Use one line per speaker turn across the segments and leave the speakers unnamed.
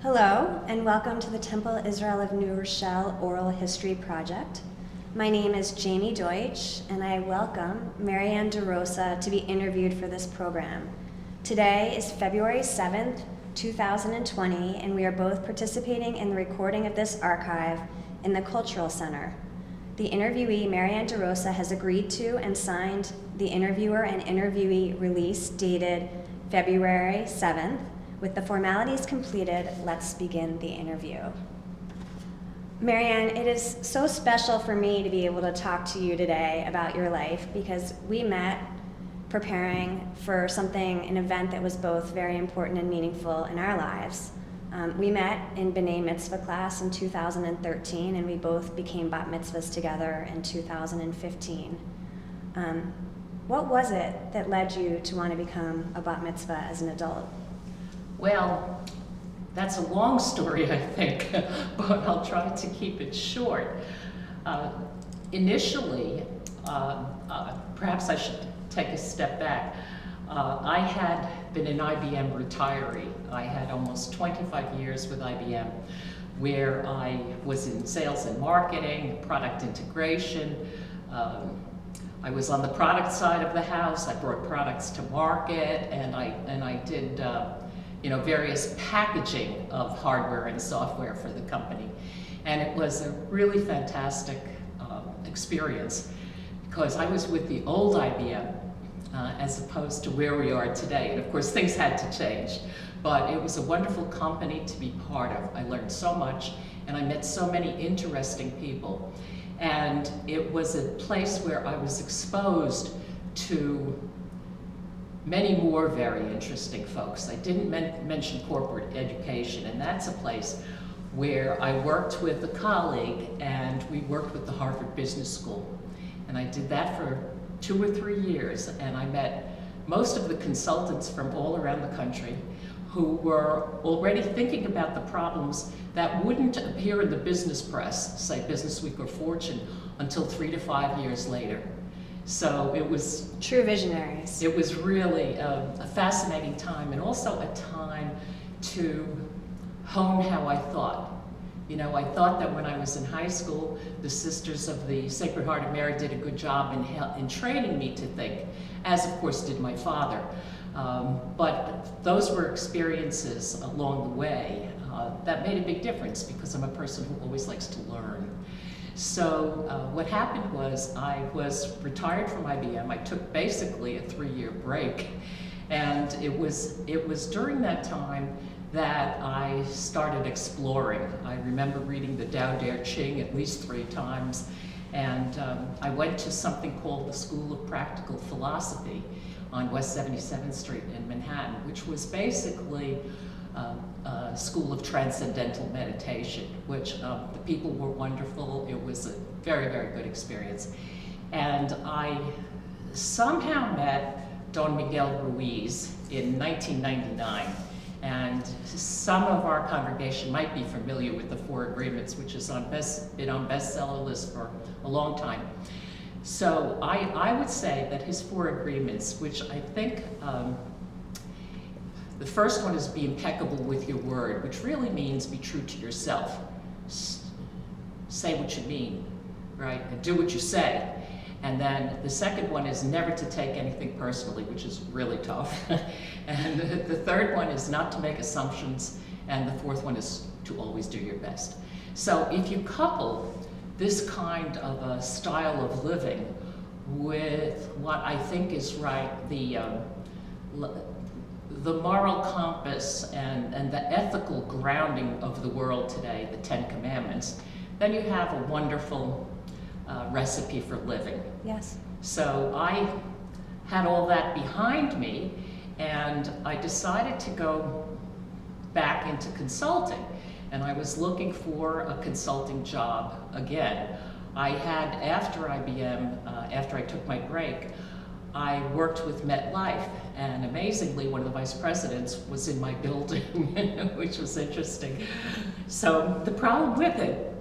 Hello, and welcome to the Temple Israel of New Rochelle Oral History Project. My name is Jamie Deutsch, and I welcome Marianne DeRosa to be interviewed for this program. Today is February 7th, 2020, and we are both participating in the recording of this archive in the Cultural Center. The interviewee, Marianne DeRosa, has agreed to and signed the interviewer and interviewee release dated February 7th. With the formalities completed, let's begin the interview. Marianne, it is so special for me to be able to talk to you today about your life because we met preparing for an event that was both very important and meaningful in our lives. We met in B'nai Mitzvah class in 2013, and we both became bat mitzvahs together in 2015. What was it that led you to want to become a bat mitzvah as an adult?
Well, that's a long story, I think, but I'll try to keep it short. Initially, perhaps I should take a step back. I had been an IBM retiree. I had almost 25 years with IBM, where I was in sales and marketing, product integration. I was on the product side of the house. I brought products to market, and I did various packaging of hardware and software for the company. And it was a really fantastic experience because I was with the old IBM as opposed to where we are today. And of course, things had to change, but it was a wonderful company to be part of. I learned so much, and I met so many interesting people. And it was a place where I was exposed to many more very interesting folks. I didn't mention corporate education, and that's a place where I worked with a colleague, and we worked with the Harvard Business School. And I did that for 2 or 3 years, and I met most of the consultants from all around the country who were already thinking about the problems that wouldn't appear in the business press, say Business Week or Fortune, until 3 to 5 years later. So it was
true visionaries.
It was really a fascinating time, and also a time to hone how I thought. You know, I thought that when I was in high school, the Sisters of the Sacred Heart of Mary did a good job in training me to think, as of course did my father. But those were experiences along the way that made a big difference because I'm a person who always likes to learn. So what happened was I was retired from IBM. I took basically a 3-year break, and it was during that time that I started exploring. I remember reading the Tao Te Ching at least 3 times, and I went to something called the School of Practical Philosophy on West 77th Street in Manhattan, which was basically a school of transcendental meditation, which the people were wonderful. It was a very, very good experience. And I somehow met Don Miguel Ruiz in 1999. And some of our congregation might be familiar with the 4 Agreements, which has been on bestseller list for a long time. So I would say that his 4 Agreements, which I think the first one is be impeccable with your word, which really means be true to yourself. Say what you mean, right? And do what you say. And then the second one is never to take anything personally, which is really tough. And the third one is not to make assumptions. And the fourth one is to always do your best. So if you couple this kind of a style of living with what I think is right, the moral compass and the ethical grounding of the world today, the 10 Commandments, then you have a wonderful recipe for living.
Yes.
So I had all that behind me, and I decided to go back into consulting. And I was looking for a consulting job again. I had, after IBM, after I took my break, I worked with MetLife, and amazingly, one of the vice presidents was in my building, which was interesting. So the problem with it,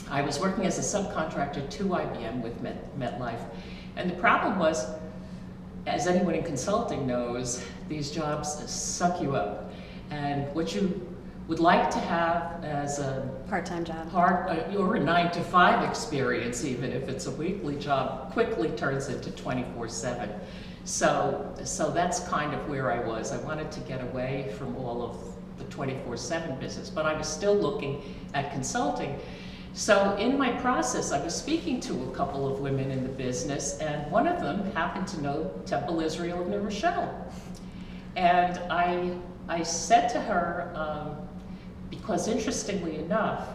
I was working as a subcontractor to IBM with MetLife, and the problem was, as anyone in consulting knows, these jobs suck you up. And what you would like to have as a
Part-time job.
or a 9-to-5 experience, even if it's a weekly job, quickly turns into 24/7. So that's kind of where I was. I wanted to get away from all of the 24/7 business, but I was still looking at consulting. So in my process, I was speaking to a couple of women in the business, and one of them happened to know Temple Israel of New Rochelle. And I said to her, because interestingly enough,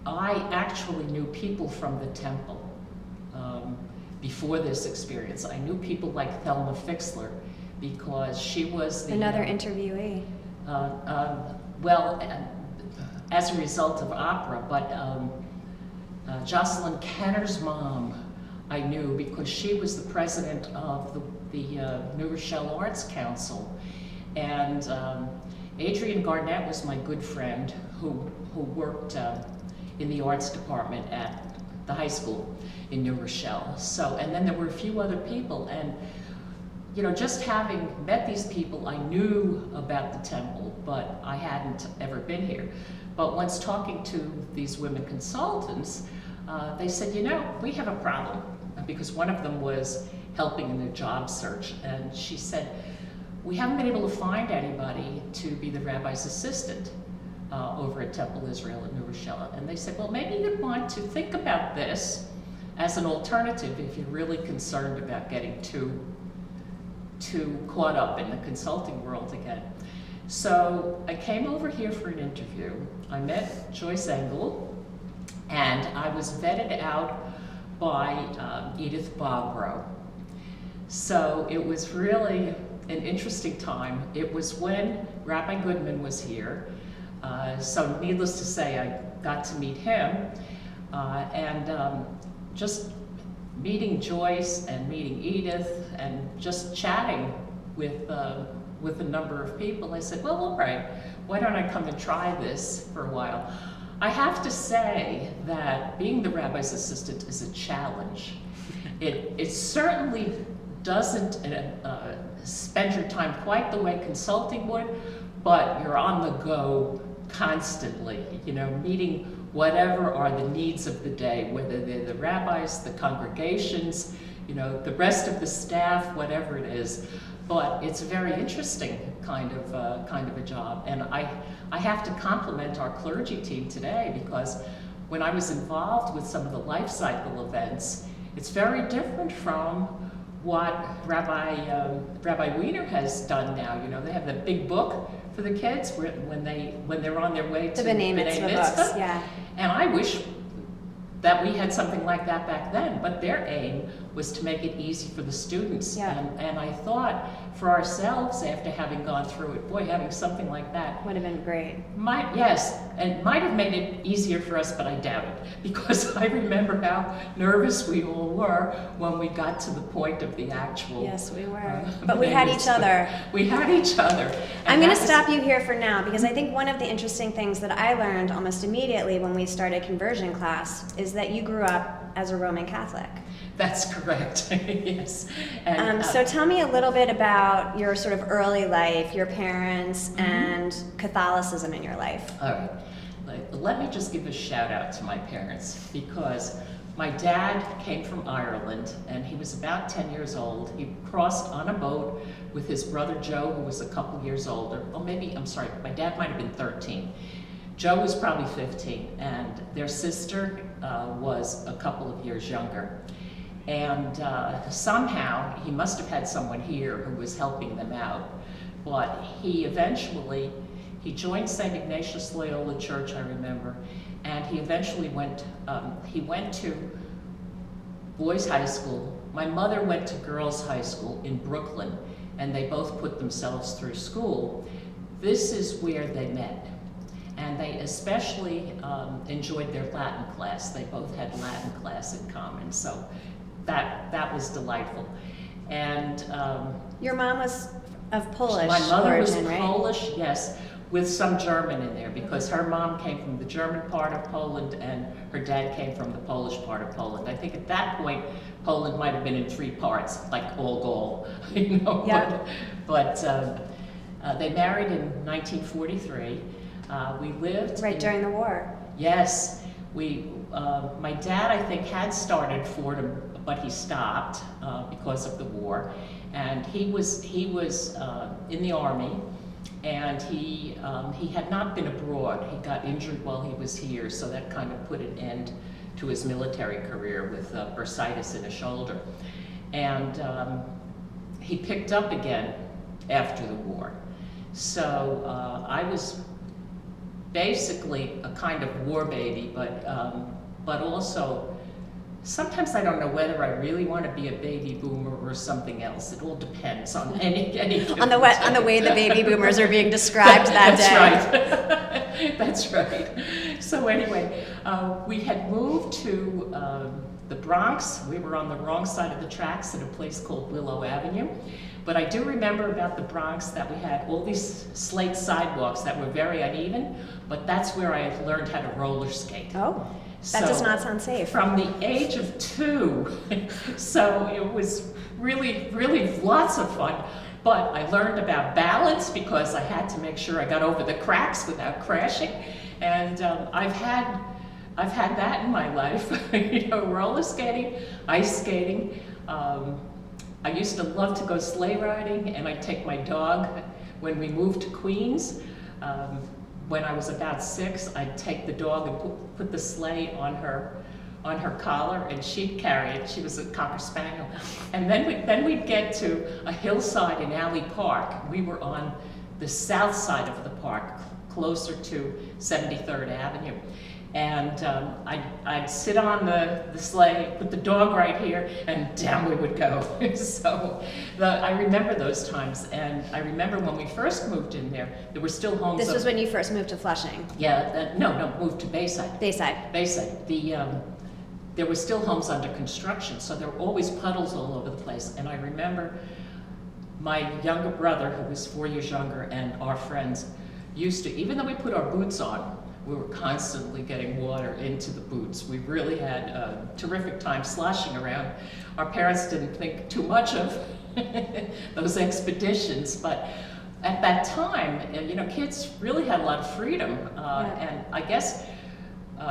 I actually knew people from the temple before this experience. I knew people like Thelma Fixler because she was the...
Another interviewee.
Well, as a result of opera, but Jocelyn Kenner's mom I knew because she was the president of the New Rochelle Arts Council. And Adrian Garnett was my good friend who worked in the arts department at the high school in New Rochelle. So, and then there were a few other people, and you know, just having met these people, I knew about the temple, but I hadn't ever been here. But once talking to these women consultants, they said, you know, we have a problem, because one of them was helping in a job search, and she said, we haven't been able to find anybody to be the rabbi's assistant over at Temple Israel in New Rochelle. And they said, well, maybe you'd want to think about this as an alternative if you're really concerned about getting too caught up in the consulting world again. So I came over here for an interview. I met Joyce Engel, and I was vetted out by Edith Bobrow. So it was really an interesting time. It was when Rabbi Goodman was here. So needless to say, I got to meet him. And just meeting Joyce and meeting Edith and just chatting with a number of people, I said, well, all right, why don't I come and try this for a while? I have to say that being the rabbi's assistant is a challenge. It certainly doesn't spend your time quite the way consulting would, but you're on the go constantly, you know, meeting whatever are the needs of the day, whether they're the rabbis, the congregations, you know, the rest of the staff, whatever it is. But it's a very interesting kind of a job. And I have to compliment our clergy team today, because when I was involved with some of the life cycle events, it's very different from what Rabbi Wiener has done now. You know, they have the big book for the kids when they're on their way to
the B'nai Mitzvah books, yeah.
And I wish that we had something like that back then, but their aim was to make it easy for the students.
Yeah.
And I thought for ourselves, after having gone through it, boy, having something like that
Would have been great.
might have made it easier for us, but I doubt it, because I remember how nervous we all were when we got to the point of the actual.
Yes, we were. But we had each other.
We had each other.
I'm going to stop you here for now, because I think one of the interesting things that I learned almost immediately when we started conversion class is that you grew up as a Roman Catholic.
That's correct. Yes. And,
So tell me a little bit about your sort of early life, your parents, and Catholicism in your life.
All right. Let me just give a shout out to my parents, because my dad came from Ireland, and he was about 10 years old. He crossed on a boat with his brother Joe, who was a couple years older. Oh, maybe, I'm sorry, my dad might have been 13. Joe was probably 15, and their sister was a couple of years younger. And somehow he must have had someone here who was helping them out. But he joined St. Ignatius Loyola Church, I remember, and he eventually went to boys' high school. My mother went to girls' high school in Brooklyn, and they both put themselves through school. This is where they met. And they especially enjoyed their Latin class. They both had Latin class in common, so that was delightful. And
Your mom was of Polish
my mother
origin,
was
right?
Polish, yes, with some German in there, because her mom came from the German part of Poland and her dad came from the Polish part of Poland. I think at that point, Poland might have been in 3 parts, like all Gaul, you know.
Yeah.
But they married in 1943. We lived
Right during the war.
Yes, my dad, I think, had started Fordham, but he stopped because of the war, and he was in the Army, and he had not been abroad. He got injured while he was here, so that kind of put an end to his military career with bursitis in his shoulder, and he picked up again after the war. So I was basically a kind of war baby, but also sometimes I don't know whether I really want to be a baby boomer or something else. It all depends on any
on the way the baby boomers are being described that day.
That's right. That's right. So anyway, we had moved to the Bronx. We were on the wrong side of the tracks at a place called Willow Avenue. But I do remember about the Bronx that we had all these slate sidewalks that were very uneven, but that's where I learned how to roller skate.
Oh, that does not sound safe.
From the age of 2, so it was really, really lots of fun. But I learned about balance because I had to make sure I got over the cracks without crashing. And I've had that in my life, roller skating, ice skating. I used to love to go sleigh riding, and I'd take my dog. When we moved to Queens, when I was about 6, I'd take the dog and put the sleigh on her collar, and she'd carry it. She was a Cocker Spaniel. And then we'd get to a hillside in Alley Park. We were on the south side of the park, closer to 73rd Avenue. And I'd sit on the sleigh, put the dog right here, and down we would go. So I remember those times, and I remember when we first moved in there were still homes.
This was when you first moved to Flushing?
Yeah, no, moved to Bayside.
Bayside.
There were still homes under construction, so there were always puddles all over the place. And I remember my younger brother, who was 4 years younger, and our friends used to, even though we put our boots on, we were constantly getting water into the boots. We really had a terrific time sloshing around. Our parents didn't think too much of those expeditions, but at that time, kids really had a lot of freedom. And I guess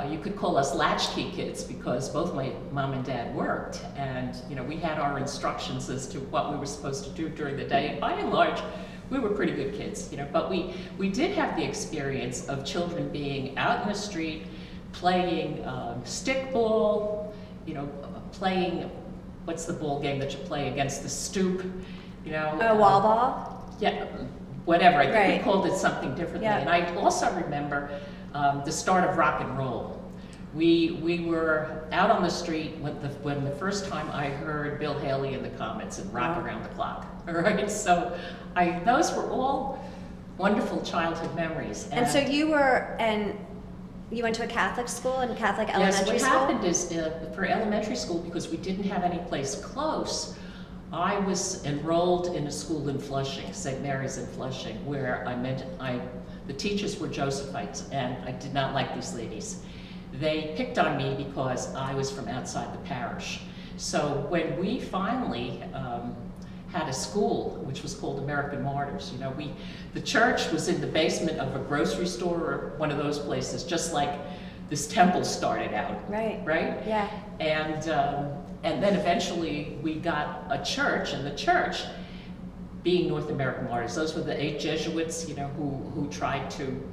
you could call us latchkey kids because both my mom and dad worked, and we had our instructions as to what we were supposed to do during the day. And by and large, we were pretty good kids, but we did have the experience of children being out in the street, playing stickball, playing, what's the ball game that you play against the stoop,
A wall ball?
Yeah, whatever. I think
Right.
we called it something differently.
Yeah.
And I also remember the start of rock and roll. We were out on the street when the first time I heard Bill Haley and the Comets and Rock Around the Clock. All right, so those were all wonderful childhood memories.
And so you went to a Catholic school and Catholic elementary
yes,
school?
what happened is for elementary school, because we didn't have any place close, I was enrolled in a school in Flushing, St. Mary's in Flushing, where the teachers were Josephites, and I did not like these ladies. They picked on me because I was from outside the parish. So when we finally had a school, which was called American Martyrs, the church was in the basement of a grocery store or one of those places, just like this temple started out.
Right.
Right?
Yeah.
And then eventually we got a church, and the church, being North American Martyrs, those were the 8 Jesuits, who tried to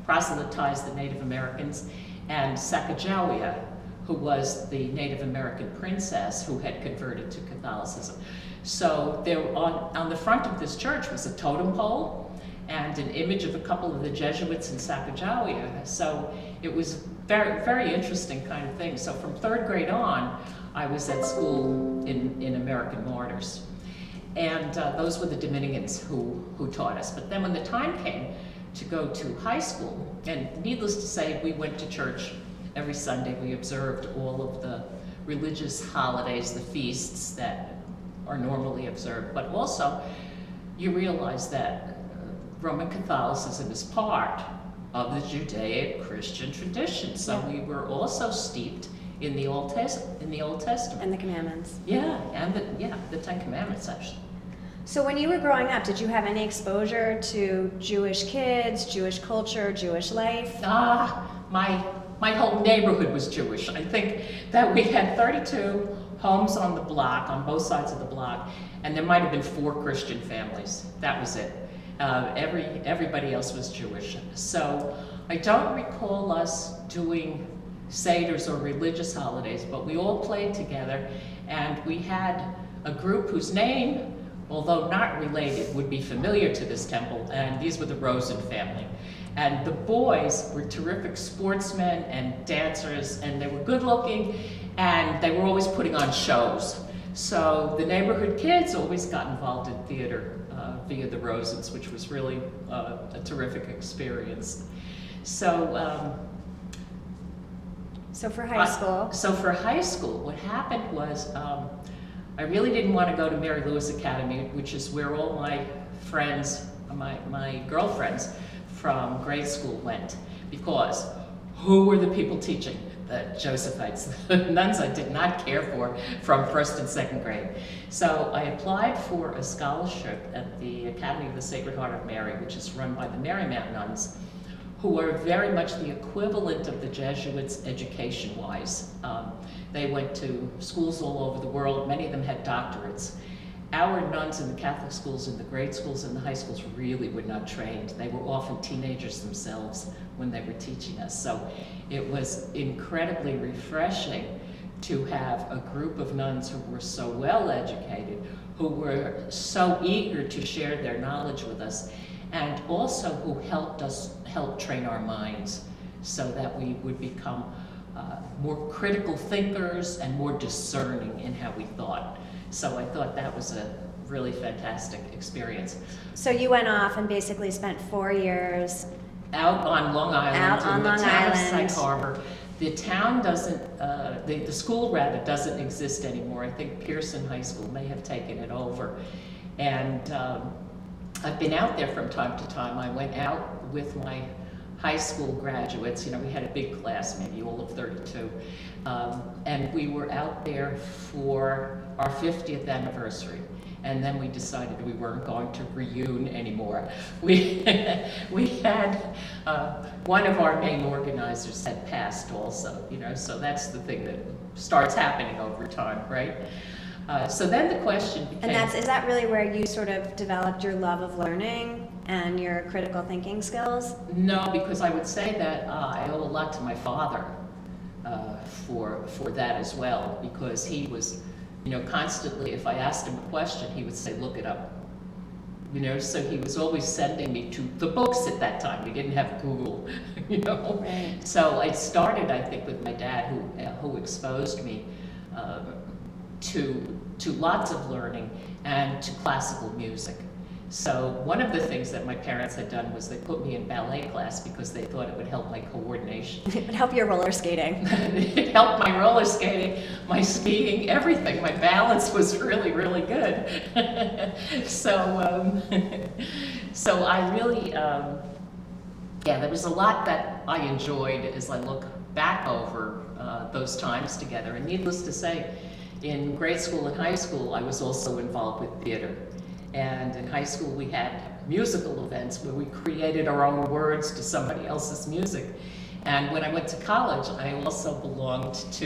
proselytize the Native Americans, and Sacagawea, who was the Native American princess who had converted to Catholicism. So there, on the front of this church was a totem pole and an image of a couple of the Jesuits in Sacagawea. So it was very, very interesting kind of thing. So from 3rd grade on, I was at school in American Martyrs. And those were the Dominicans who taught us. But then when the time came to go to high school, and needless to say, we went to church every Sunday. We observed all of the religious holidays, the feasts that are normally observed. But also, you realize that Roman Catholicism is part of the Judaic-Christian tradition. So we were also steeped in the Old Testament.
And the commandments.
Yeah, and the 10 Commandments, actually.
So when you were growing up, did you have any exposure to Jewish kids, Jewish culture, Jewish life?
My whole neighborhood was Jewish. I think that we had 32 homes on the block, on both sides of the block, and there might have been 4 Christian families. That was it. Everybody else was Jewish. So I don't recall us doing seders or religious holidays, but we all played together, and we had a group whose name, although not related, would be familiar to this temple, and these were the Rosen family. And the boys were terrific sportsmen and dancers, and they were good looking, and they were always putting on shows. So the neighborhood kids always got involved in theater via the Rosens, which was really a terrific experience. So
for high school?
So for high school, what happened was I really didn't want to go to Mary Louis Academy, which is where all my friends, my girlfriends from grade school went, because who were the people teaching? The Josephites, the nuns I did not care for from 1st and 2nd grade. So I applied for a scholarship at the Academy of the Sacred Heart of Mary, which is run by the Marymount nuns, who are very much the equivalent of the Jesuits education-wise. They went to schools all over the world. Many of them had doctorates. Our nuns in the Catholic schools, in the grade schools and the high schools really were not trained. They were often teenagers themselves when they were teaching us. So it was incredibly refreshing to have a group of nuns who were so well educated, who were so eager to share their knowledge with us, and also who help train our minds so that we would become more critical thinkers and more discerning in how we thought. So I thought that was a really fantastic experience.
So you went off and basically spent 4 years
out on Long Island,
out on Long Island.
Sag Harbor. The town doesn't, the school rather doesn't exist anymore. I think Pearson High School may have taken it over. And I've been out there from time to time. I went out with my high school graduates. You know, we had a big class, maybe all of 32. And we were out there for our 50th anniversary. And then we decided we weren't going to reune anymore. We had, one of our main organizers had passed also, you know, so that's the thing that starts happening over time, right? So then the question became...
And is that really where you sort of developed your love of learning and your critical thinking skills?
No, because I would say that I owe a lot to my father for that as well, because he was, you know, constantly, if I asked him a question, he would say, look it up. You know, so he was always sending me to the books at that time. We didn't have Google, you know.
Right.
So I started, I think, with my dad, who exposed me to lots of learning and to classical music. So one of the things that my parents had done was they put me in ballet class because they thought it would help my coordination.
It would help your roller skating.
It helped my roller skating, my skiing, everything. My balance was really, really good. So I really, there was a lot that I enjoyed as I look back over those times together. And needless to say, in grade school and high school, I was also involved with theater. And in high school, we had musical events where we created our own words to somebody else's music. And when I went to college, I also belonged to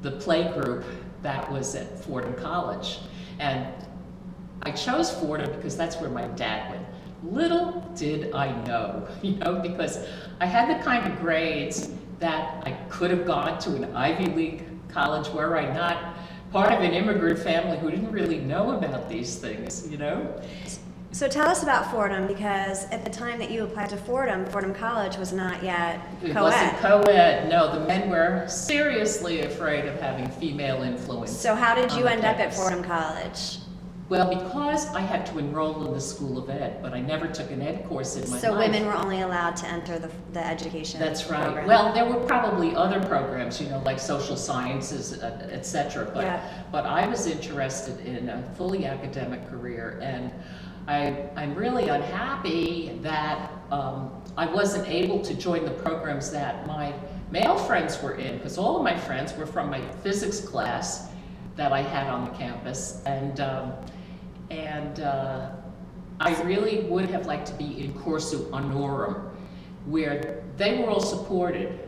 the play group that was at Fordham College. And I chose Fordham because that's where my dad went. Little did I know, you know, because I had the kind of grades that I could have gone to an Ivy League college were I not part of an immigrant family who didn't really know about these things, you know?
So tell us about Fordham, because at the time that you applied to Fordham College was not yet co-ed.
It wasn't co-ed, no. The men were seriously afraid of having female influence.
So how did you end up at
campus.
Fordham College?
Well, because I had to enroll in the School of Ed, but I never took an ed course in my life.
So women were only allowed to enter the education
That's right.
program.
Well, there were probably other programs, you know, like social sciences, et cetera, but I was interested in a fully academic career, and I'm really unhappy that I wasn't able to join the programs that my male friends were in, because all of my friends were from my physics class, that I had on the campus, and I really would have liked to be in Corsu Honorum, where they were all supported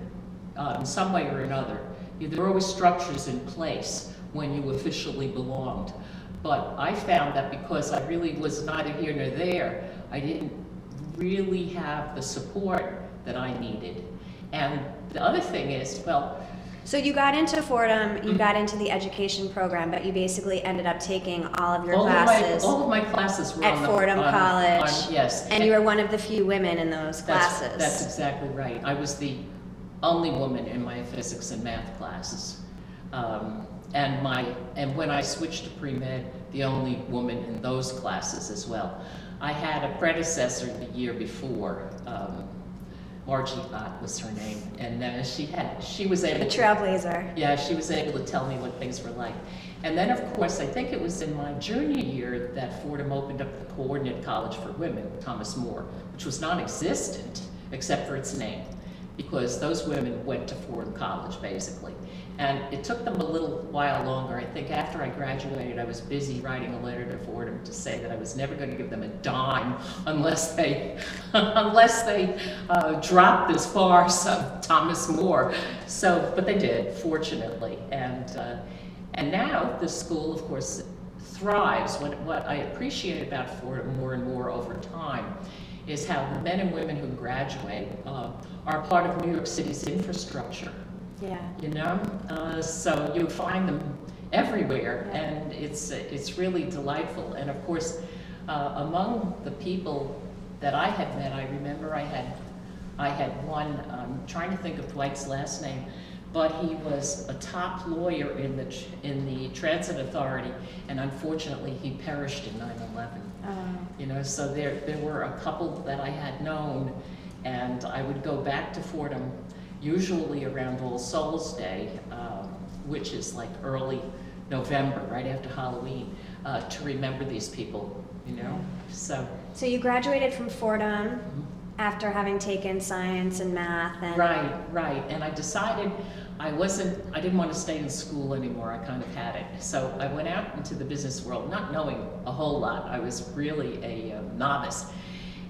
in some way or another. There were always structures in place when you officially belonged. But I found that because I really was neither here nor there, I didn't really have the support that I needed. And the other thing is, well,
so you got into Fordham, you got into the education program, but you basically ended up taking all of your classes
all of my classes were
at Fordham College.
Yes.
And you were one of the few women in those classes.
That's exactly right. I was the only woman in my physics and math classes. And when I switched to pre-med, the only woman in those classes as well. I had a predecessor the year before, Margie Ott was her name, and she was able
a trailblazer.
Yeah, she was able to tell me what things were like. And then, of course, I think it was in my junior year that Fordham opened up the Coordinate College for Women, Thomas More, which was non-existent except for its name, because those women went to Fordham College, basically. And it took them a little while longer. I think after I graduated, I was busy writing a letter to Fordham to say that I was never going to give them a dime unless they dropped this farce of Thomas More. So, but they did, fortunately. And now the school, of course, thrives. What I appreciate about Fordham more and more over time is how the men and women who graduate are part of New York City's infrastructure.
Yeah.
You know, so you find them everywhere, yeah. And it's really delightful. And of course, among the people that I had met, I remember I had one. I'm trying to think of Dwight's last name, but he was a top lawyer in the Transit Authority, and unfortunately, he perished in 9/11. You know, so there were a couple that I had known, and I would go back to Fordham usually around All Souls Day, which is like early November, right after Halloween, to remember these people, you know. So
you graduated from Fordham after having taken science and math, and
right. And I decided I didn't want to stay in school anymore. I kind of had it. So I went out into the business world, not knowing a whole lot. I was really a novice,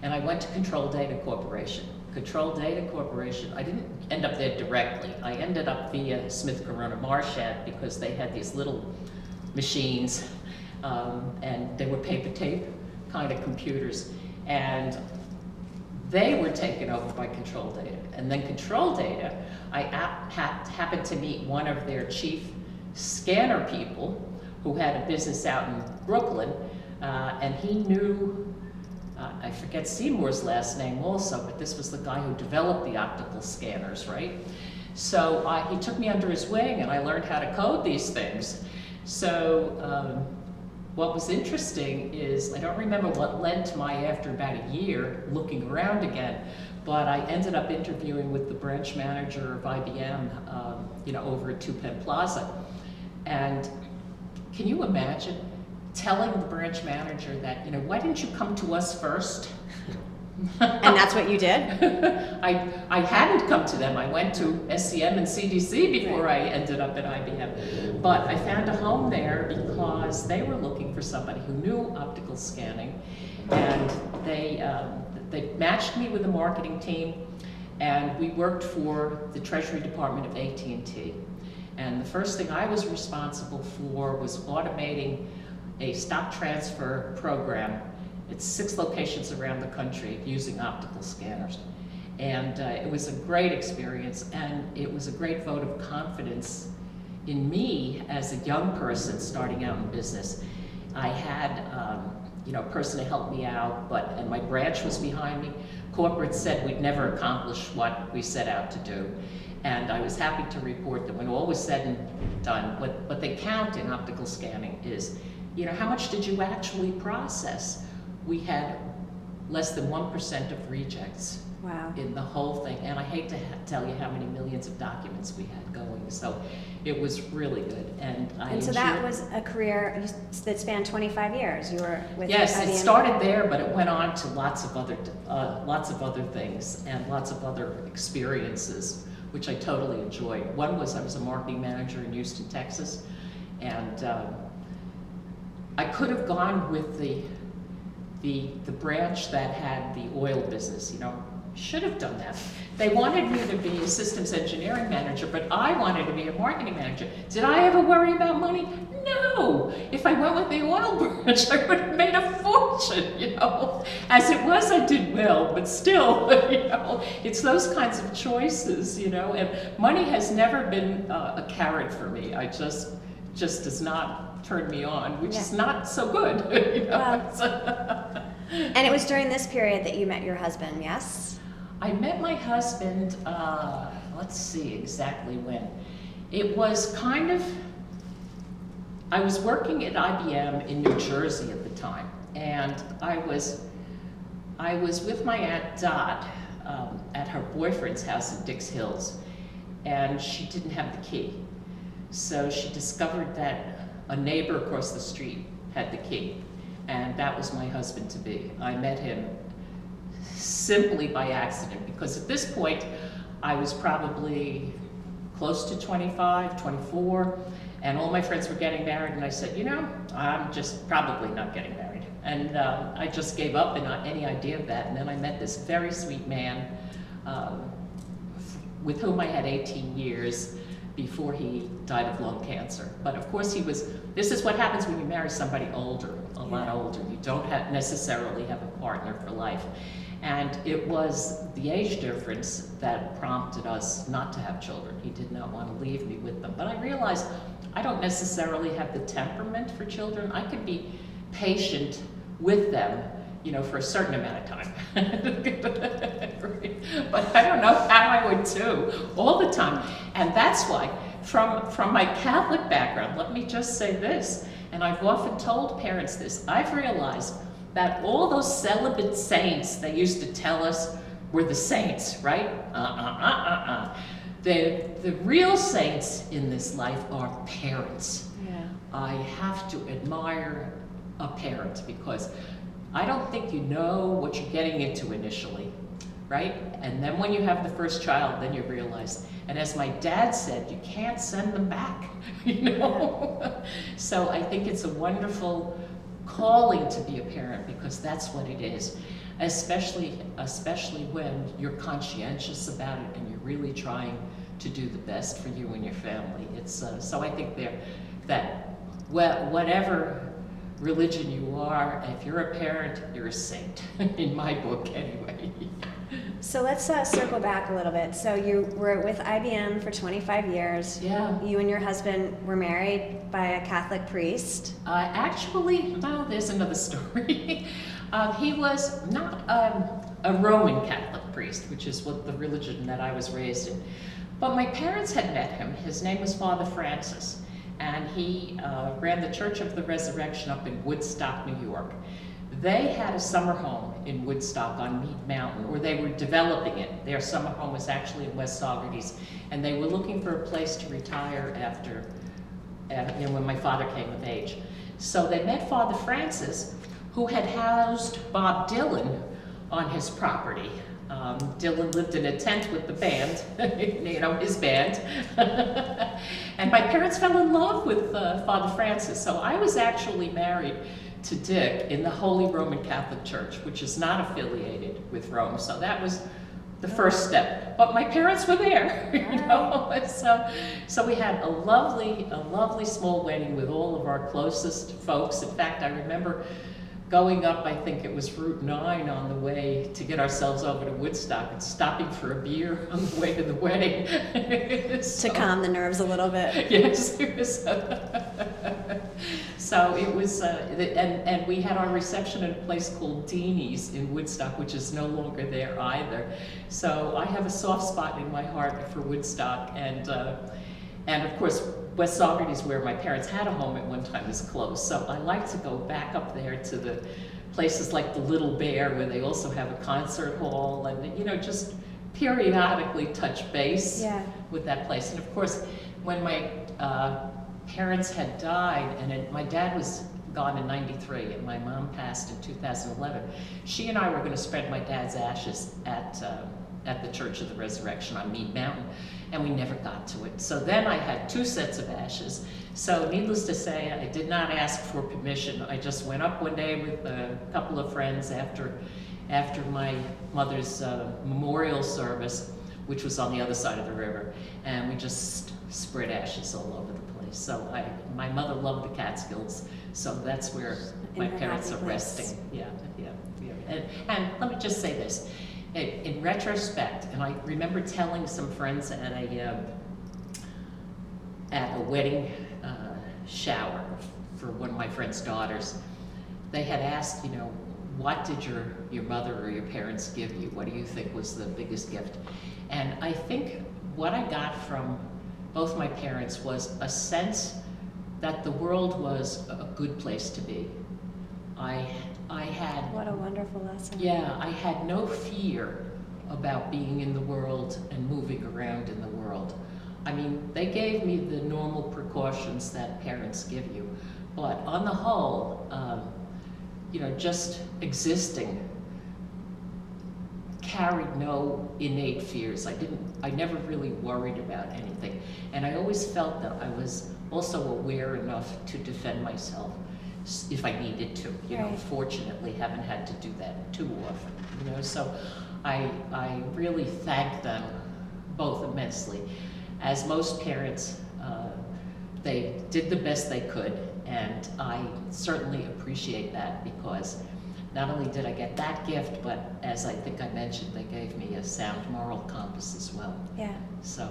and I went to Control Data Corporation. Control Data Corporation, I didn't end up there directly. I ended up via Smith Corona Marshad because they had these little machines, and they were paper tape kind of computers, and they were taken over by Control Data. And then Control Data, I happened to meet one of their chief scanner people who had a business out in Brooklyn, and he knew I forget Seymour's last name also, but this was the guy who developed the optical scanners, right? So he took me under his wing, and I learned how to code these things. So what was interesting is, I don't remember what led to after about a year, looking around again, but I ended up interviewing with the branch manager of IBM, you know, over at 2 Penn Plaza. And can you imagine telling the branch manager that, you know, why didn't you come to us first?
And that's what you did?
I hadn't come to them. I went to SCM and CDC before I ended up at IBM. But I found a home there because they were looking for somebody who knew optical scanning, and they matched me with the marketing team, and we worked for the Treasury Department of AT&T. And the first thing I was responsible for was automating a stock transfer program. It's 6 locations around the country using optical scanners. And it was a great experience, and it was a great vote of confidence in me as a young person starting out in business. I had you know, a person to help me out, and my branch was behind me. Corporate said we'd never accomplish what we set out to do. And I was happy to report that when all was said and done, what they count in optical scanning is, you know, how much did you actually process? We had less than 1% of rejects.
Wow. In
the whole thing. And I hate to tell you how many millions of documents we had going. So it was really good. And so that was
a career that spanned 25 years. You were with
Yes,
IBM.
It started there, but it went on to lots of other things and lots of other experiences, which I totally enjoyed. One was I was a marketing manager in Houston, Texas, And I could have gone with the branch that had the oil business, you know. Should have done that. They wanted me to be a systems engineering manager, but I wanted to be a marketing manager. Did I ever worry about money? No. If I went with the oil branch, I would have made a fortune, you know. As it was, I did well, but still, you know, it's those kinds of choices, you know. And money has never been a carrot for me. I just does not turn me on, which is not so good, you know.
Well, and it was during this period that you met your husband, yes?
I met my husband, let's see exactly when. It was kind of, I was working at IBM in New Jersey at the time, and I was with my Aunt Dot at her boyfriend's house in Dix Hills, and she didn't have the key. So she discovered that a neighbor across the street had the key, and that was my husband-to-be. I met him simply by accident, because at this point I was probably close to 25, 24, and all my friends were getting married, and I said, you know, I'm just probably not getting married. And I just gave up and not any idea of that. And then I met this very sweet man with whom I had 18 years before he died of lung cancer. But of course this is what happens when you marry somebody older, a lot older. You don't necessarily have a partner for life. And it was the age difference that prompted us not to have children. He did not want to leave me with them. But I realized I don't necessarily have the temperament for children. I could be patient with them, you know, for a certain amount of time. But I don't know how I would do all the time. And that's why, from my Catholic background, let me just say this, and I've often told parents this, I've realized that all those celibate saints they used to tell us were the saints, right? The real saints in this life are parents. Yeah. I have to admire a parent, because I don't think you know what you're getting into initially, right? And then when you have the first child, then you realize, and as my dad said, you can't send them back, you know? So I think it's a wonderful calling to be a parent, because that's what it is, especially when you're conscientious about it and you're really trying to do the best for you and your family. It's so I think that whatever religion you are, if you're a parent, you're a saint, in my book anyway.
So let's circle back a little bit. So you were with IBM for 25 years.
Yeah.
You and your husband were married by a Catholic priest.
Actually, well, there's another story. He was not a Roman Catholic priest, which is what the religion that I was raised in. But my parents had met him. His name was Father Francis, and he ran the Church of the Resurrection up in Woodstock, New York. They had a summer home in Woodstock on Mead Mountain, or they were developing it. Their summer home was actually in West Saugerties, and they were looking for a place to retire after, you know, when my father came of age. So they met Father Francis, who had housed Bob Dylan on his property. Dylan lived in a tent with the band, you know, his band. And my parents fell in love with Father Francis, so I was actually married to Dick in the Holy Roman Catholic Church, which is not affiliated with Rome. So that was the first step. But my parents were there, you know. So we had a lovely small wedding with all of our closest folks. In fact, I remember going up, I think it was Route 9 on the way to get ourselves over to Woodstock and stopping for a beer on the way to the wedding.
To calm the nerves a little bit.
Yes, it was. So it was, and we had our reception at a place called Deanie's in Woodstock, which is no longer there either. So I have a soft spot in my heart for Woodstock, and of course, West Saugerties, where my parents had a home at one time, is closed. So I like to go back up there to the places like the Little Bear, where they also have a concert hall, and, you know, just periodically touch base with that place. And of course, when my parents had died, and my dad was gone in '93, and my mom passed in 2011, she and I were going to spread my dad's ashes at at the Church of the Resurrection on Mead Mountain, and we never got to it. So then I had 2 sets of ashes. So needless to say, I did not ask for permission. I just went up one day with a couple of friends after my mother's memorial service, which was on the other side of the river, and we just spread ashes all over the place. So my mother loved the Catskills, so that's where my parents are resting. Yeah. And let me just say this. In retrospect, and I remember telling some friends at a wedding shower for one of my friend's daughters, they had asked, what did your mother or your parents give you? What do you think was the biggest gift? And I think what I got from both my parents was a sense that the world was a good place to be. I had...
What a wonderful lesson.
Yeah, I had no fear about being in the world and moving around in the world. I mean, they gave me the normal precautions that parents give you, but on the whole, just existing carried no innate fears. I never really worried about anything, and I always felt that I was also aware enough to defend myself if I needed to.
Right.
Fortunately, haven't had to do that too often. So I really thank them both immensely. As most parents, they did the best they could, and I certainly appreciate that, because not only did I get that gift, but as I think I mentioned, they gave me a sound moral compass as well.
Yeah.
So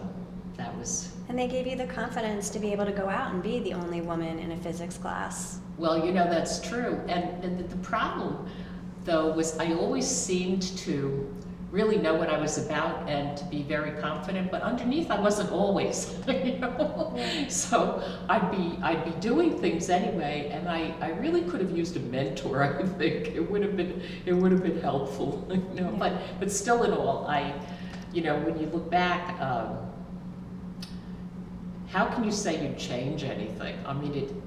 that was...
And they gave you the confidence to be able to go out and be the only woman in a physics class.
Well, that's true. And the problem, though, was I always seemed to really know what I was about and to be very confident, but underneath I wasn't always, So I'd be doing things anyway, and I really could have used a mentor. I think it would have been helpful, Yeah. But still in all, when you look back, how can you say you change anything? I mean,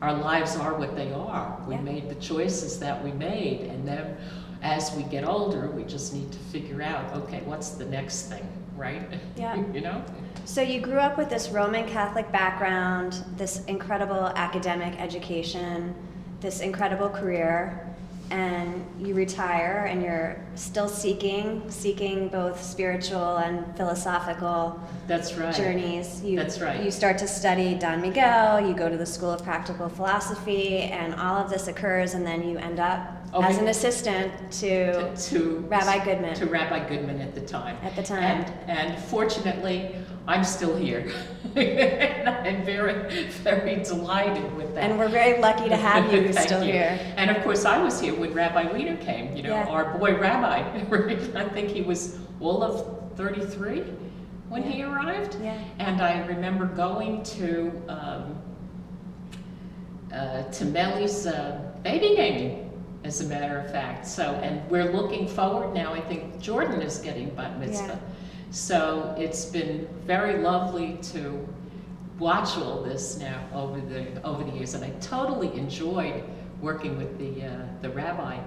our lives are what they are. We made the choices that we made, and then as we get older, we just need to figure out, okay, what's the next thing, right?
Yeah. So you grew up with this Roman Catholic background, this incredible academic education, this incredible career, and you retire, and you're still seeking both spiritual and philosophical journeys.
That's right.
You start to study Don Miguel, you go to the School of Practical Philosophy, and all of this occurs, and then you end up as an assistant to Rabbi Goodman.
To Rabbi Goodman at the time. And fortunately, I'm still here. And I'm very, very delighted with that.
And we're very lucky to have you still here.
And of course, I was here when Rabbi Weiner came, our boy Rabbi. I think he was all of 33 when he arrived.
Yeah.
And I remember going to Melly's baby naming, as a matter of fact. So, and we're looking forward now. I think Jordan is getting bat mitzvah.
Yeah.
So it's been very lovely to watch all this now over the years, and I totally enjoyed working with the rabbi.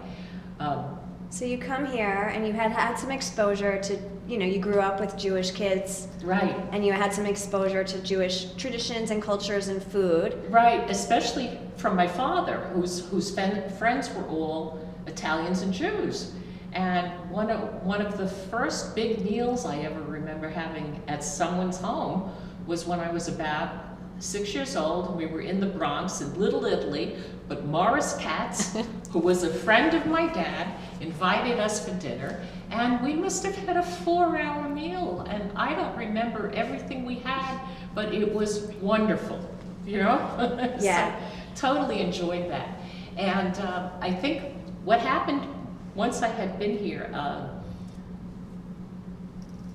So you come here, and you had some exposure to, you grew up with Jewish kids.
Right.
And you had some exposure to Jewish traditions and cultures and food.
Right, especially from my father, whose friends were all Italians and Jews. And one of the first big meals I ever remember having at someone's home was when I was about 6 years old. We were in the Bronx in Little Italy, but Morris Katz, who was a friend of my dad, invited us for dinner, and we must have had a 4-hour meal, and I don't remember everything we had, but it was wonderful,
Yeah.
So, totally enjoyed that. And I think what happened once I had been here,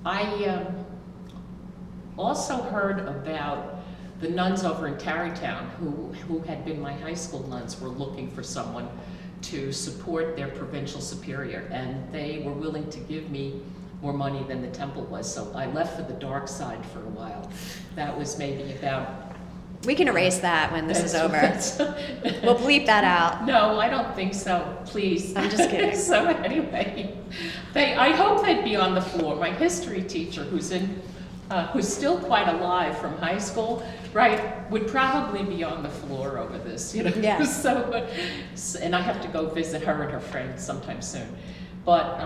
I also heard about the nuns over in Tarrytown who had been my high school nuns were looking for someone to support their provincial superior, and they were willing to give me more money than the temple was, so I left for the dark side for a while. That was maybe about
We can erase that when this is over.
That's-
We'll bleep that out.
No, I don't think so, please.
I'm just kidding.
So anyway, I hope they'd be on the floor. My history teacher, who's still quite alive from high school, right, would probably be on the floor over this,
Yeah.
And I have to go visit her and her friends sometime soon. But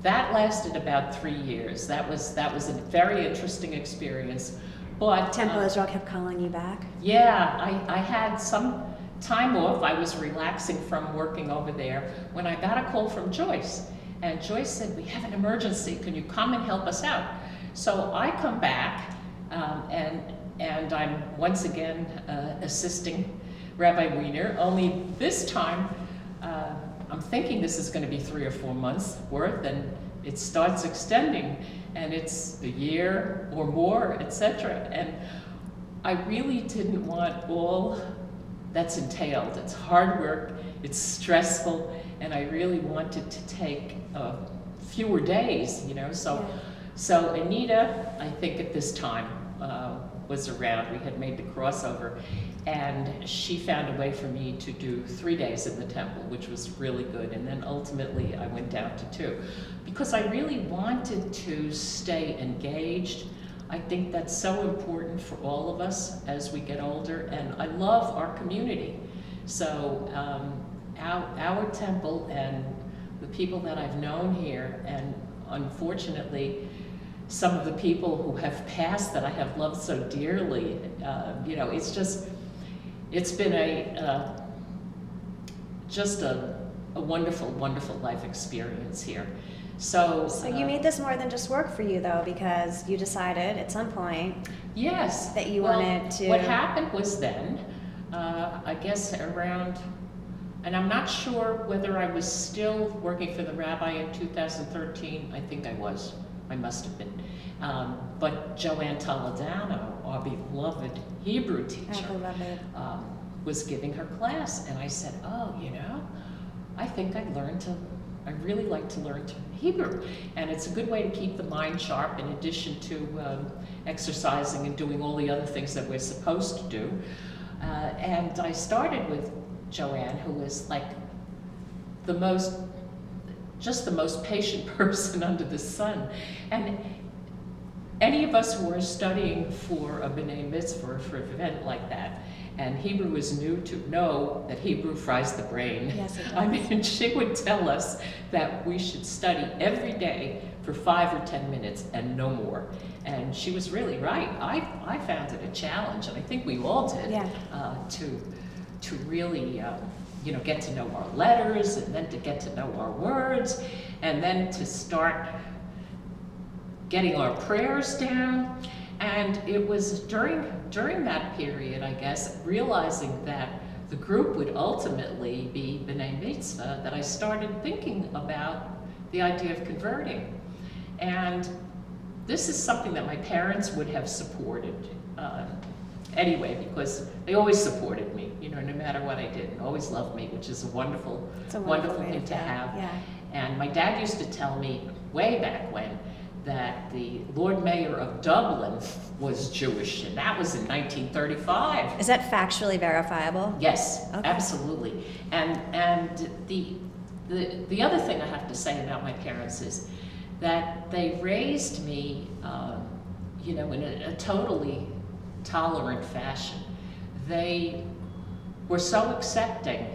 that lasted about 3 years. That was a very interesting experience. But
Temple Israel kept calling you back?
yeah, I had some time off. I was relaxing from working over there when I got a call from Joyce. And Joyce said, we have an emergency. Can you come and help us out? So I come back, and I'm once again assisting Rabbi Wiener, only this time I'm thinking this is going to be 3 or 4 months worth, and it starts extending, and it's a year or more, etc. And I really didn't want all that's entailed. It's hard work, it's stressful, and I really wanted to take fewer days, So Anita, I think at this time, was around. We had made the crossover, and she found a way for me to do 3 days in the temple, which was really good. And then ultimately I went down to 2, because I really wanted to stay engaged. I think that's so important for all of us as we get older, and I love our community. So our temple and the people that I've known here, and unfortunately some of the people who have passed that I have loved so dearly, it's been a wonderful, wonderful life experience here. So
you made this more than just work for you, though, because you decided at some point
yes,
that you wanted to...
What happened was then, I guess around, and I'm not sure whether I was still working for the rabbi in 2013. I think I was. I must have been. But Joanne Toledano, our beloved Hebrew teacher, was giving her class, and I said, I think I really like to learn Hebrew, and it's a good way to keep the mind sharp in addition to exercising and doing all the other things that we're supposed to do. And I started with Joanne, who was like the most patient person under the sun. And any of us who are studying for a B'nai Mitzvah, for an event like that, and Hebrew is new, to know that Hebrew fries the brain.
Yes, it does.
I mean, she would tell us that we should study every day for 5 or 10 minutes and no more. And she was really right. I found it a challenge, and I think we all did, to really get to know our letters, and then to get to know our words, and then to start getting our prayers down. And it was during that period, I guess, realizing that the group would ultimately be B'nai Mitzvah, that I started thinking about the idea of converting. And this is something that my parents would have supported anyway, because they always supported me, no matter what I did, and always loved me, which is a wonderful thing to have.
Yeah.
And my dad used to tell me way back when that the Lord Mayor of Dublin was Jewish, and that was in 1935.
Is that factually verifiable?
Yes,
okay.
Absolutely. And the other thing I have to say about my parents is that they raised me, in a totally tolerant fashion. They were so accepting,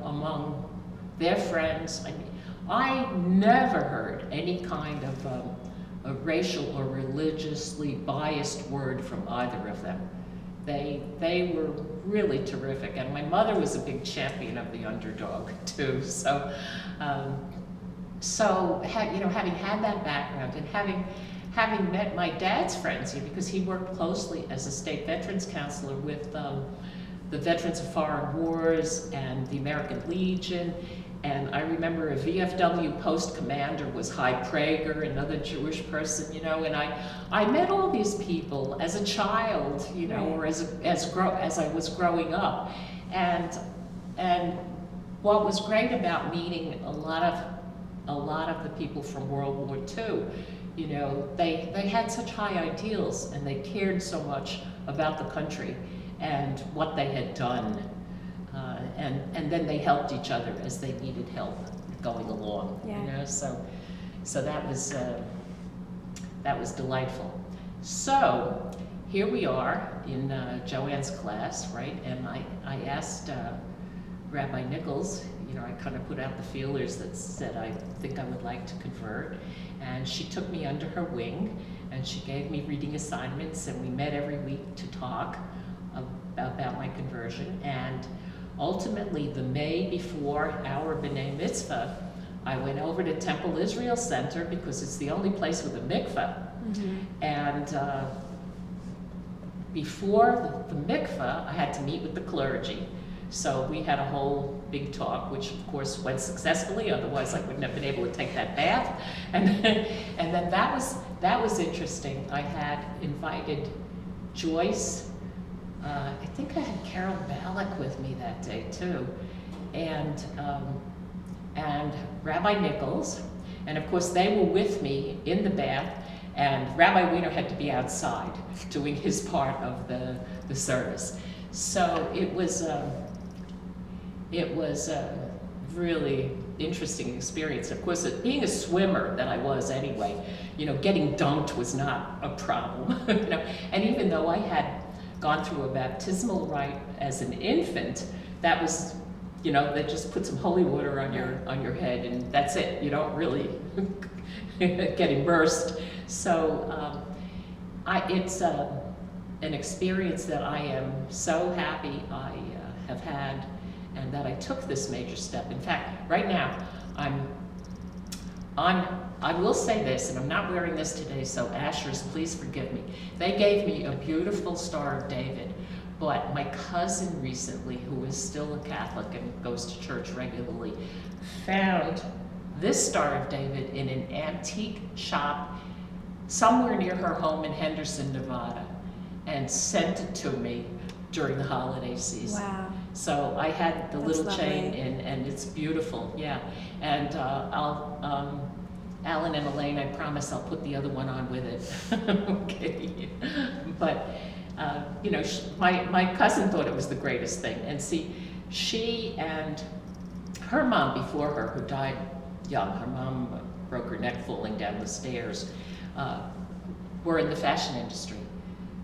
among their friends. I never heard any kind of a racial or religiously biased word from either of them. They were really terrific, and my mother was a big champion of the underdog too. So, having had that background, and having met my dad's friends here, because he worked closely as a state veterans counselor with the Veterans of Foreign Wars and the American Legion. And I remember a VFW post commander was Hy Prager, another Jewish person, and I met all these people as a child, or as I was growing up. And what was great about meeting a lot of the people from World War II, they had such high ideals, and they cared so much about the country. and what they had done. And then they helped each other as they needed help going along.
Yeah.
You know, so that was delightful. So here we are in Joanne's class, right? And I asked Rabbi Nichols, you know, I kind of put out the feelers that said I think I would like to convert, and she took me under her wing, and she gave me reading assignments, and we met every week to talk about my conversion. And ultimately, the May before our B'nai Mitzvah, I went over to Temple Israel Center because it's the only place with a mikveh.
Mm-hmm.
And before the mikveh, I had to meet with the clergy. So we had a whole big talk, which of course went successfully, otherwise I wouldn't have been able to take that bath. And then that was interesting. I had invited Joyce, I think I had Carol Ballack with me that day too, and Rabbi Nichols, and of course they were with me in the bath, and Rabbi Wiener had to be outside doing his part of the service. So it was a really interesting experience. Of course, being a swimmer that I was anyway, you know, getting dunked was not a problem. You know, and even though I had gone through a baptismal rite as an infant, that was, you know, they just put some holy water on your head and that's it. You don't really get immersed. So it's an experience that I am so happy I have had, and that I took this major step. In fact, right now, I will say this, and I'm not wearing this today, so Ashers, please forgive me. They gave me a beautiful Star of David, but my cousin recently, who is still a Catholic and goes to church regularly, found this Star of David in an antique shop somewhere near her home in Henderson, Nevada, and sent it to me during the holiday season.
Wow.
So I had the little
lovely.
chain, and it's beautiful, yeah. And Alan and Elaine, I promise I'll put the other one on with it. Okay. But, you know, my cousin thought it was the greatest thing. And see, she and her mom before her, who died young, her mom broke her neck falling down the stairs, were in the fashion industry.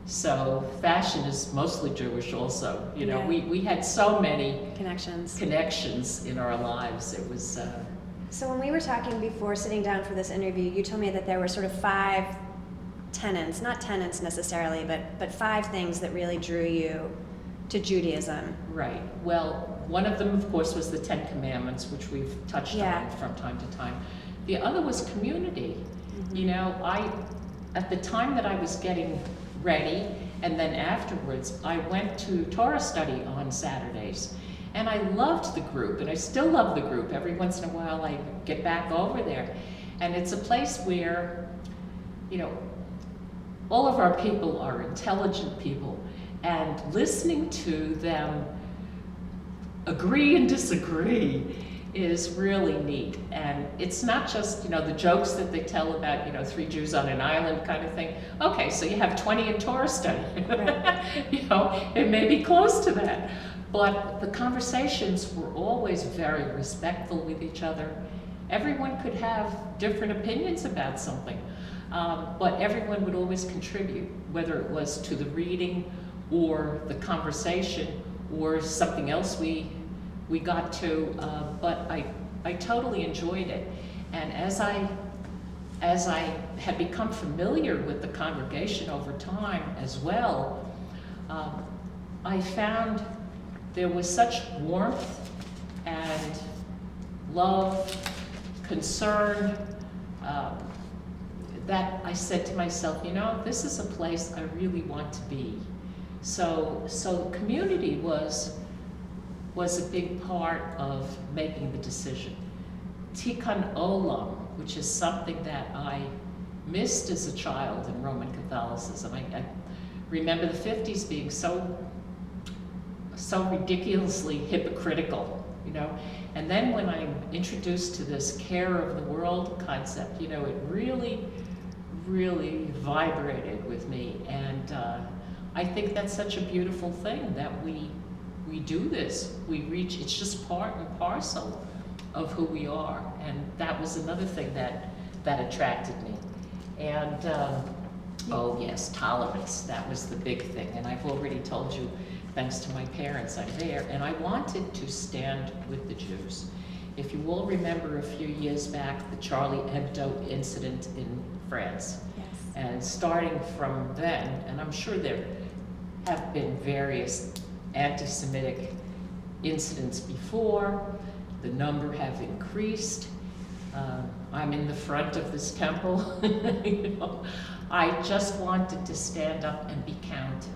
So fashion is mostly Jewish also. You know,
Yeah.
we had so many
Connections
in our lives. It was...
So when we were talking before sitting down for this interview, you told me that there were sort of 5 tenets, not tenets necessarily, but 5 things that really drew you to Judaism.
Right. Well, one of them, of course, was the 10 Commandments, which we've touched
Yeah.
on from time to time. The other was community.
Mm-hmm.
You know, at the time that I was getting ready, and then afterwards, I went to Torah study on Saturdays. And I loved the group, and I still love the group. Every once in a while, I get back over there. And it's a place where, you know, all of our people are intelligent people, and listening to them agree and disagree is really neat. And it's not just, you know, the jokes that they tell about, you know, 3 Jews on an island kind of thing. Okay, so you have 20 in Torah study.
Right.
You know, it may be close to that. But the conversations were always very respectful with each other. Everyone could have different opinions about something, but everyone would always contribute, whether it was to the reading or the conversation or something else we got to, but I totally enjoyed it. And as I had become familiar with the congregation over time as well, I found there was such warmth and love, concern, that I said to myself, you know, this is a place I really want to be. So community was a big part of making the decision. Tikkun Olam, which is something that I missed as a child in Roman Catholicism. I remember the 50s being so ridiculously hypocritical, you know. And then when I'm introduced to this care of the world concept, you know, it really, really vibrated with me. And I think that's such a beautiful thing that we do this. We reach, it's just part and parcel of who we are. And that was another thing that attracted me. And, oh yes, tolerance, that was the big thing. And I've already told you, thanks to my parents, I'm there. And I wanted to stand with the Jews. If you all remember a few years back, the Charlie Hebdo incident in France.
Yes.
And starting from then, and I'm sure there have been various anti-Semitic incidents before, the number have increased. I'm in the front of this temple. You know, I just wanted to stand up and be counted.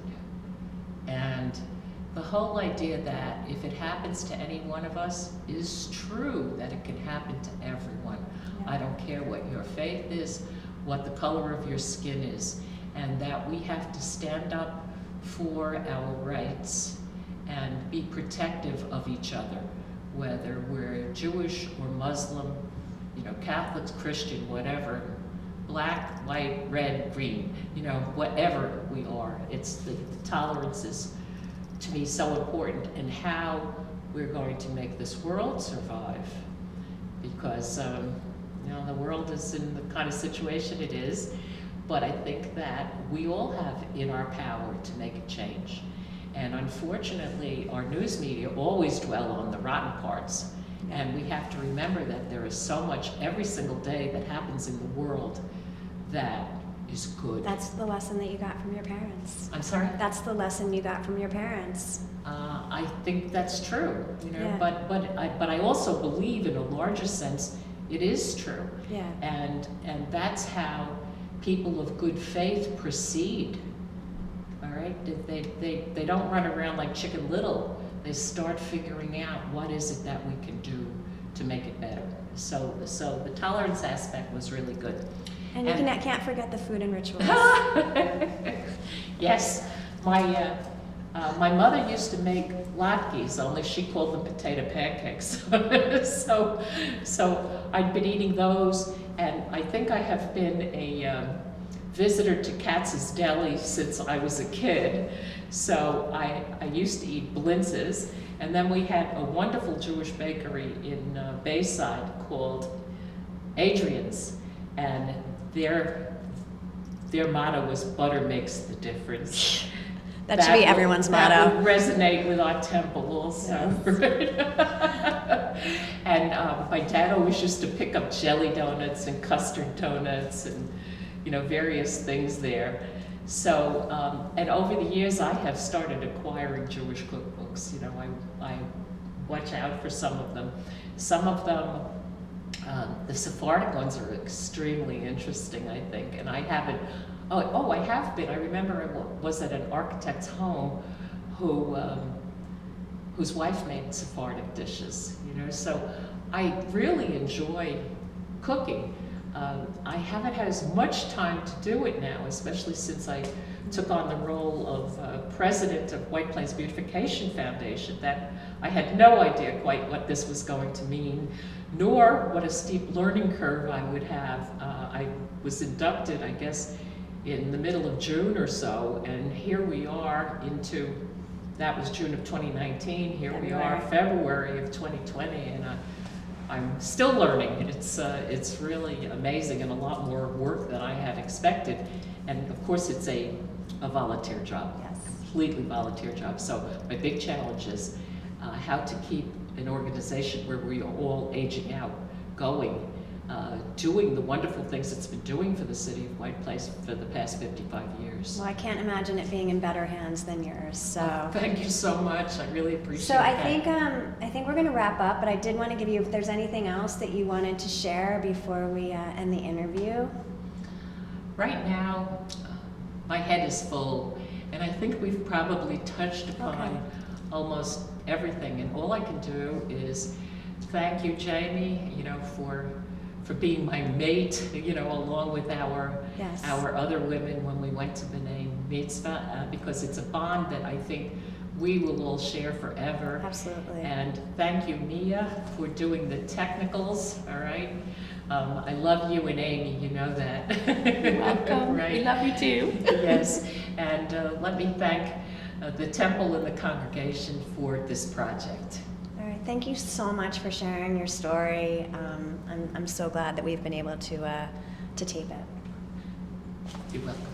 And the whole idea that if it happens to any one of us is true, that it can happen to everyone.
Yeah.
I don't care what your faith is, what the color of your skin is, and that we have to stand up for our rights and be protective of each other, whether we're Jewish or Muslim, you know, Catholics, Christian, whatever, black, white, red, green, you know, whatever we are. It's the tolerance is, to me, so important, and how we're going to make this world survive. Because, you know, the world is in the kind of situation it is, but I think that we all have in our power to make a change. And unfortunately, our news media always dwell on the rotten parts. And we have to remember that there is so much every single day that happens in the world that is good.
That's the lesson that you got from your parents.
I'm sorry?
That's the lesson you got from your parents.
I think that's true, you know,
Yeah.
but I also believe in a larger sense it is true.
Yeah.
And that's how people of good faith proceed. All right? They don't run around like Chicken Little. They start figuring out what is it that we can do to make it better. So the tolerance aspect was really good.
And you can't forget the food and rituals.
Yes, my mother used to make latkes, only she called them potato pancakes. so I'd been eating those, and I think I have been a visitor to Katz's Deli since I was a kid. So I used to eat blintzes, and then we had a wonderful Jewish bakery in Bayside called Adrian's, and their motto was "Butter makes the difference."
That should be everyone's motto.
That would resonate with our temple also.
Yes.
And my dad always used to pick up jelly donuts and custard donuts and, you know, various things there. So, and over the years I have started acquiring Jewish cookbooks. You know, I watch out for some of them. Some of them, the Sephardic ones are extremely interesting, I think, and I haven't. Oh, I have been. I remember I was at an architect's home whose wife made Sephardic dishes, you know, so I really enjoy cooking. I haven't had as much time to do it now, especially since I took on the role of president of White Plains Beautification Foundation, that I had no idea quite what this was going to mean, nor what a steep learning curve I would have. I was inducted, I guess, in the middle of June or so, and here we are into, that was June of 2019, here we are February of 2020, and I'm still learning. It's really amazing and a lot more work than I had expected, and of course it's a volunteer job,
Yes.
completely volunteer job. So my big challenge is how to keep an organization where we are all aging out going, doing the wonderful things it's been doing for the city of White Plains for the past 55 years.
Well, I can't imagine it being in better hands than yours. So.
Well, thank you so much. I really appreciate
So
that.
I think we're going to wrap up, but I did want to give you, if there's anything else that you wanted to share before we end the interview.
Right now, my head is full, and I think we've probably touched upon almost everything. And all I can do is thank you, Jamie, you know, for being my mate, you know, along with our other women when we went to the B'nai Mitzvah, because it's a bond that I think we will all share forever.
Absolutely.
And thank you, Mia, for doing the technicals, all right? I love you and Amy, you know that.
You're welcome.
Right?
We love you too.
Yes, and let me thank the temple and the congregation for this project.
All right, thank you so much for sharing your story. I'm so glad that we've been able to tape it.
You're welcome.